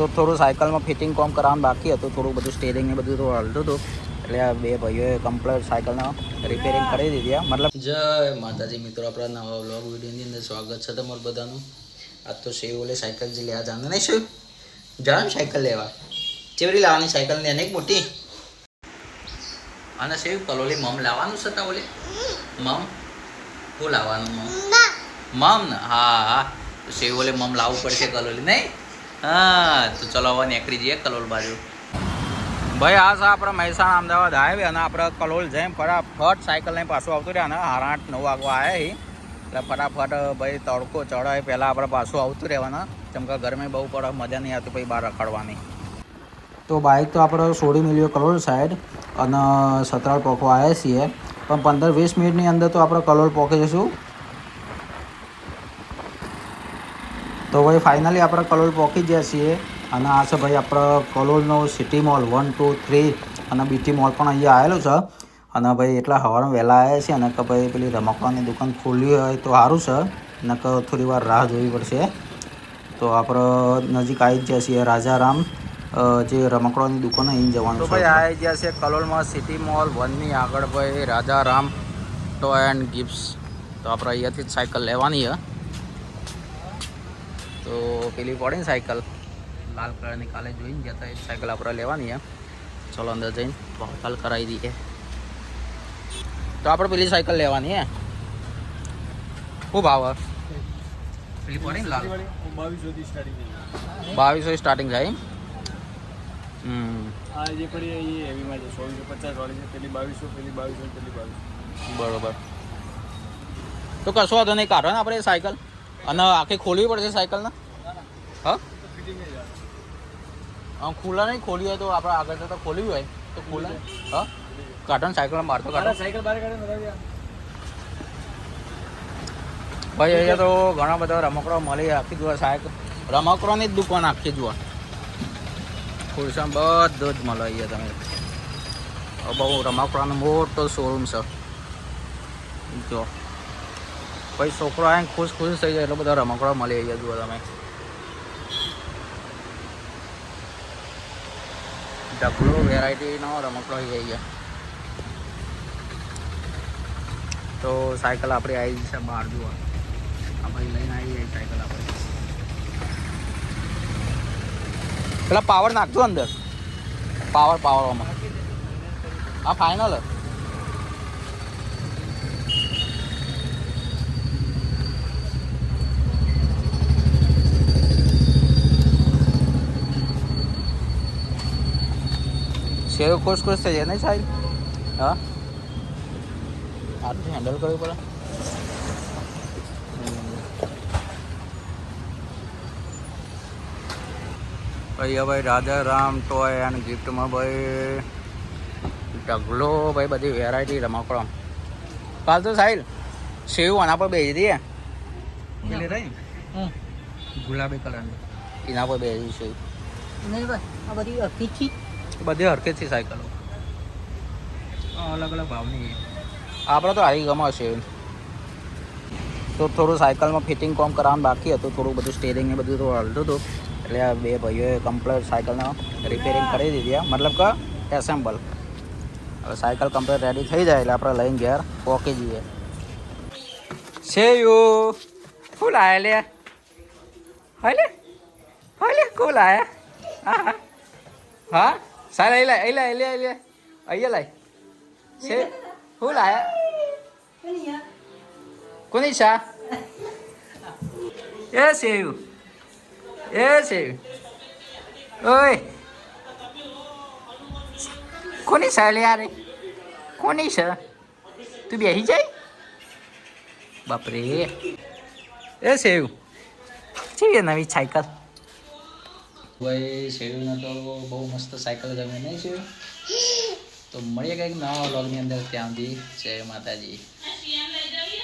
તો થોડું સાયકલમાં ફિટિંગ કામ કરવાનું બાકી હતું, થોડું બધું સ્ટેરિંગ ને બધું તો હલતું હતું, એટલે આ બે ભાઈઓએ કમ્પ્લીટ સાયકલનો રિપેરિંગ કરી દીધી. મતલબ જય માતાજી મિત્રો, આપણા નવા વ્લોગ વિડીયોની અંદર સ્વાગત છે તમારું બધાનું. આજ તો સેવ ઓલે સાયકલ જે લેવા જાણે નહીં શું જાણ સાયકલ લેવા ચેવડી લાવવાની સાયકલ ને અનેક મોટી અને સેવ કલોલી મમ લાવવાનું છે તા ઓલે મમ શું લાવવાનું મમ ને હા હા તો સેવ ઓલે મમ લાવવું પડશે કલોલી નહીં. હા તો ચલો હવે નીકળી જઈએ કલોલ બાજુ. ભાઈ આ છે આપણે મહેસાણા અમદાવાદ હાઈવે અને આપણે કલોલ જઈને ફટાફટ સાયકલ લઈને પાછું આવતું રહ્યા ને 8-9 વાગવા આવ્યા એટલે ફટાફટ ભાઈ તડકો ચડાય પહેલાં આપણે પાછું આવતું રહેવાના, કેમ કે ગરમી બહુ પડે, મજા નહીં આવતી પછી બહાર રખડવાની. તો બાઇક તો આપણે છોડી મળ્યો કલોલ સાઈડ અને સતરાળ પોખવા આવ્યા છીએ, પણ 15-20 મિનિટની અંદર તો આપણે કલોલ પહોંચી જઈશું. તો ભાઈ ફાઇનલી આપણે કલોલ પહોંચી ગયા છીએ અને આ છે ભાઈ આપણે કલોલનો સિટી મોલ 1, 2, 3 અને બીટી મોલ પણ અહીંયા આવેલું છે. અને ભાઈ એટલા સવારમાં વહેલા આવ્યા છે અને કે ભાઈ પેલી રમકડાની દુકાન ખોલી હોય તો સારું છે, ને કે થોડી વાર રાહ જોવી પડશે. તો આપણે નજીક આવી જ ગયા છીએ રાજારામ જે રમકડાની દુકાન અહીં જવાનું છે. તો ભાઈ આવી ગયા છે કલોલમાં સિટી મોલ 1ની આગળ ભાઈ રાજારામ ટોય એન્ડ ગિફ્ટ્સ. તો આપણે અહીંયાથી જ સાયકલ લેવાની છે. તો પેલી પડી ને સાયકલ લાલ કલરની કાલે જોઈને ગયા હતા, એ સાયકલ આપણે લેવાની છે. ચલો અંદર જઈને ભાવતાલ કરાવી દઈએ. તો આપણે પેલી સાયકલ લેવાની હે. શું ભાવ પેલી પડી ને લાલ? 2200 સ્ટાર્ટિંગ જાય. આ જે પડી એ હેવીમાં છે 1650 વાળી છે, પેલી 2200, પેલી 2200, પેલી 2200. બરોબર. તો કશો વાંધો નહીં, કાઢો ને આપણે સાયકલ અને આખી ખોલવી પડશે સાયકલ ને. હા ખુલ્લા નહીં ખોલી હોય તો આપણે આગળ જતાં ખોલવી હોય તો ખુલ્લા. હા કાઢો ને સાયકલ બહાર તો કાઢો. સાયકલ બહાર કાઢે બતાવી ભાઈ અહીંયા તો ઘણા બધા રમકડા મળી. આખી જુઓ સાયકલ રમકડાની જ દુકાન આખી જુઓ. ખુરશામાં બધું જ મળે અહીંયા તમે. બહુ રમકડાનો મોટો શોરૂમ છે જો. ભાઈ છોકરો આવીને ખુશ થઈ જાય એટલો બધા રમકડા મળે અહીંયા જુઓ તમે. ડબલો વેરાયટીનો રમકડો અહીંયા. તો સાયકલ આપણી આવી છે બહાર જુઓ. આ ભાઈ લઈને આવી જાય સાયકલ આપણે. પેલા પાવર નાખજો અંદર, પાવરમાં આ ફાઇનલ. શેરો ખુશ થઈ જાય ને સાહેબ. હા આટલું હેન્ડલ કરવું પડે. ભાઈ ભાઈ રાજારામ ટોય એન્ડ ગિફ્ટમાં ભાઈ ઢગલો ભાઈ બધી વેરાયટી રમકડા. કાલ તો સાહેબ સેવ આના પર બેસી દઈએ પેલી રહી ગુલાબી કલરની એના પર બેસી છે. નહીં ભાઈ આ બધી હરખી હરખી સાયકલો અલગ અલગ ભાવની. આપણે તો આવી ગમે છે. તો થોડું સાયકલમાં ફિટિંગ કામ કરવાનું બાકી હતું, થોડું બધું સ્ટેરિંગ ને બધું તો હલતું હતું, એટલે આ બે ભાઈઓએ કમ્પ્લીટ સાયકલનો રિપેરિંગ કરી દીધી. મતલબ કે એસેમ્બલ. હવે સાયકલ કમ્પ્લીટ રેડી થઈ જાય એટલે આપણે લઈને ઘેર પહોંચી જઈએ. સેયું શું લાયા લે? હાલે શું લાયા? હા સારા અહીં લે અહીંયા લાય. છે શું લાયા? કોની શા? એ સેવ ઓય કોની શા લે યાર? કોની શા? તું બેસી જાય બાપરે. એ સેવ છે નવી સાયકલ. ભાઈ સેવને તો બહુ મસ્ત સાયકલ ગમે નહીં સેવ. તો મળીએ કંઈક નવા વ્લોગની અંદર. ત્યાં સુધી જય માતાજી.